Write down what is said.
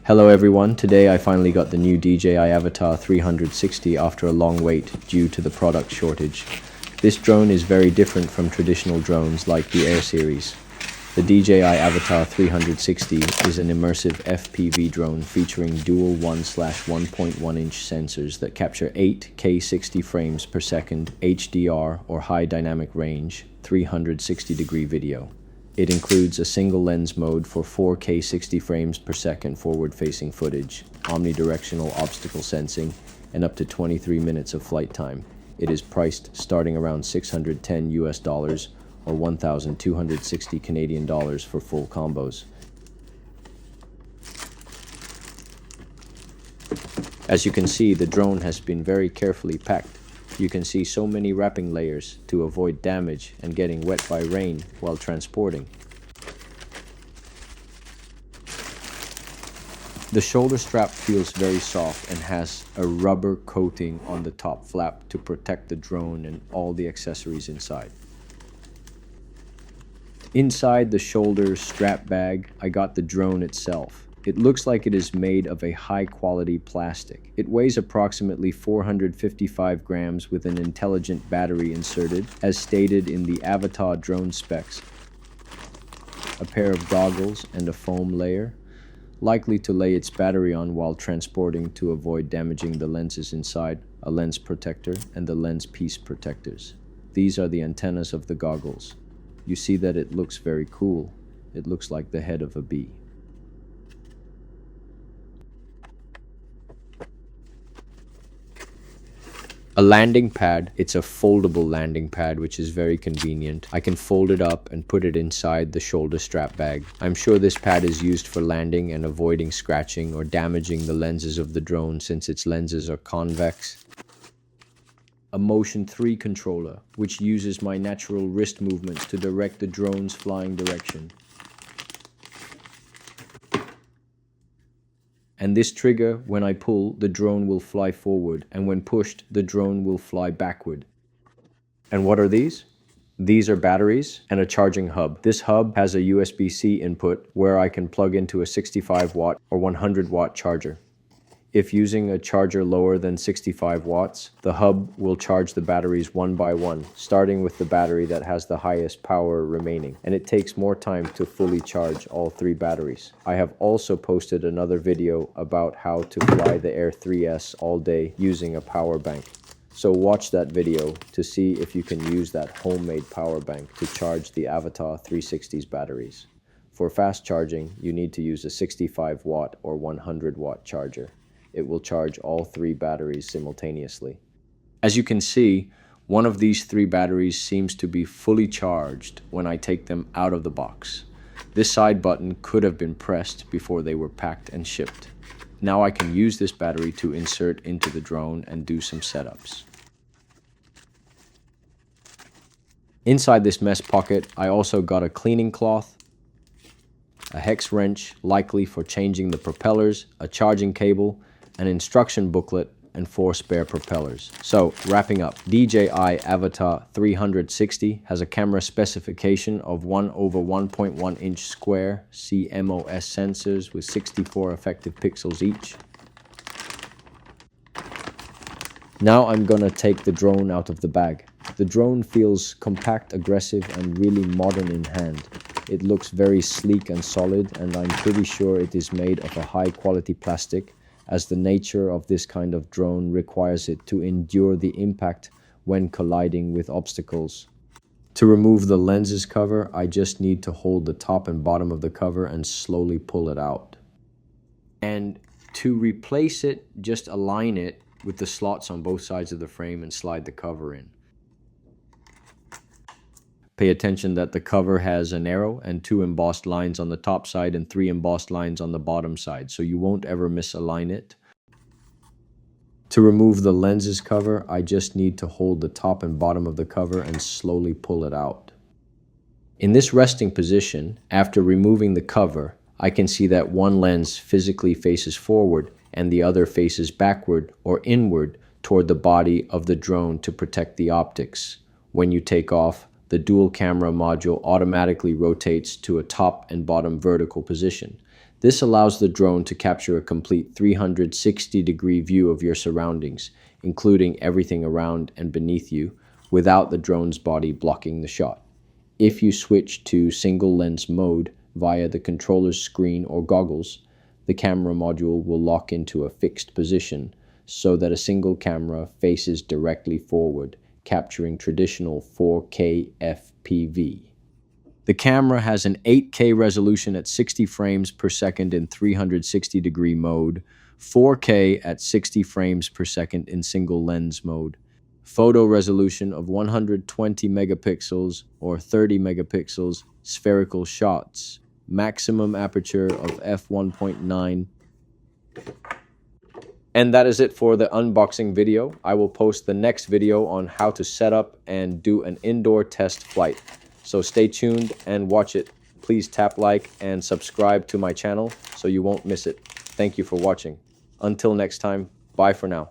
Hello everyone, today I finally got the new Dji Avata 360 after a long wait due to the product shortage. This drone is very different from traditional drones like the Air series. The Dji Avata 360 is an immersive FPV drone featuring dual 1/1.1 inch sensors that capture 8K 60 frames per second HDR or high dynamic range 360-degree video. It includes a single lens mode for 4K 60 frames per second forward-facing footage, omnidirectional obstacle sensing, and up to 23 minutes of flight time. It is priced starting around $610 or 1,260 Canadian dollars for full combos. As you can see, the drone has been very carefully packed. You can see so many wrapping layers to avoid damage and getting wet by rain while transporting. The shoulder strap feels very soft and has a rubber coating on the top flap to protect the drone and all the accessories inside. Inside the shoulder strap bag, I got the drone itself. It looks like it is made of a high-quality plastic. It weighs approximately 455 grams with an intelligent battery inserted, as stated in the Avata drone specs. A pair of goggles and a foam layer, likely to lay its battery on while transporting to avoid damaging the lenses inside, a lens protector, and the lens piece protectors. These are the antennas of the goggles. You see that it looks very cool. It looks like the head of a bee. A landing pad. It's a foldable landing pad, which is very convenient. I can fold it up and put it inside the shoulder strap bag. I'm sure this pad is used for landing and avoiding scratching or damaging the lenses of the drone since its lenses are convex. A Motion 3 controller, which uses my natural wrist movements to direct the drone's flying direction. And this trigger, when I pull, the drone will fly forward, and when pushed, the drone will fly backward. And what are these? These are batteries and a charging hub. This hub has a USB-C input where I can plug into a 65-watt or 100-watt charger. If using a charger lower than 65 watts, the hub will charge the batteries one by one, starting with the battery that has the highest power remaining, and it takes more time to fully charge all three batteries. I have also posted another video about how to fly the Air 3S all day using a power bank. So watch that video to see if you can use that homemade power bank to charge the Avata 360's batteries. For fast charging, you need to use a 65-watt or 100-watt charger. It will charge all three batteries simultaneously. As you can see, one of these three batteries seems to be fully charged when I take them out of the box. This side button could have been pressed before they were packed and shipped. Now I can use this battery to insert into the drone and do some setups. Inside this mesh pocket, I also got a cleaning cloth, a hex wrench, likely for changing the propellers, a charging cable, an instruction booklet, and 4 spare propellers. So, wrapping up, Dji Avata 360 has a camera specification of 1/1.1 inch square CMOS sensors with 64 effective pixels each. Now I'm gonna take the drone out of the bag. The drone feels compact, aggressive, and really modern in hand. It looks very sleek and solid, and I'm pretty sure it is made of a high-quality plastic, as the nature of this kind of drone requires it to endure the impact when colliding with obstacles. To remove the lenses cover, I just need to hold the top and bottom of the cover and slowly pull it out. And to replace it, just align it with the slots on both sides of the frame and slide the cover in. Pay attention that the cover has an arrow and 2 embossed lines on the top side and 3 embossed lines on the bottom side, so you won't ever misalign it. To remove the lenses cover, I just need to hold the top and bottom of the cover and slowly pull it out. In this resting position, after removing the cover, I can see that one lens physically faces forward and the other faces backward or inward toward the body of the drone to protect the optics. When you take off, the dual camera module automatically rotates to a top and bottom vertical position. This allows the drone to capture a complete 360-degree view of your surroundings, including everything around and beneath you, without the drone's body blocking the shot. If you switch to single lens mode via the controller's screen or goggles, the camera module will lock into a fixed position so that a single camera faces directly forward, capturing traditional 4K FPV. The camera has an 8K resolution at 60 frames per second in 360-degree mode, 4K at 60 frames per second in single lens mode, photo resolution of 120 megapixels or 30 megapixels, spherical shots, maximum aperture of f1.9. And that is it for the unboxing video. I will post the next video on how to set up and do an indoor test flight. So stay tuned and watch it. Please tap like and subscribe to my channel so you won't miss it. Thank you for watching. Until next time, bye for now.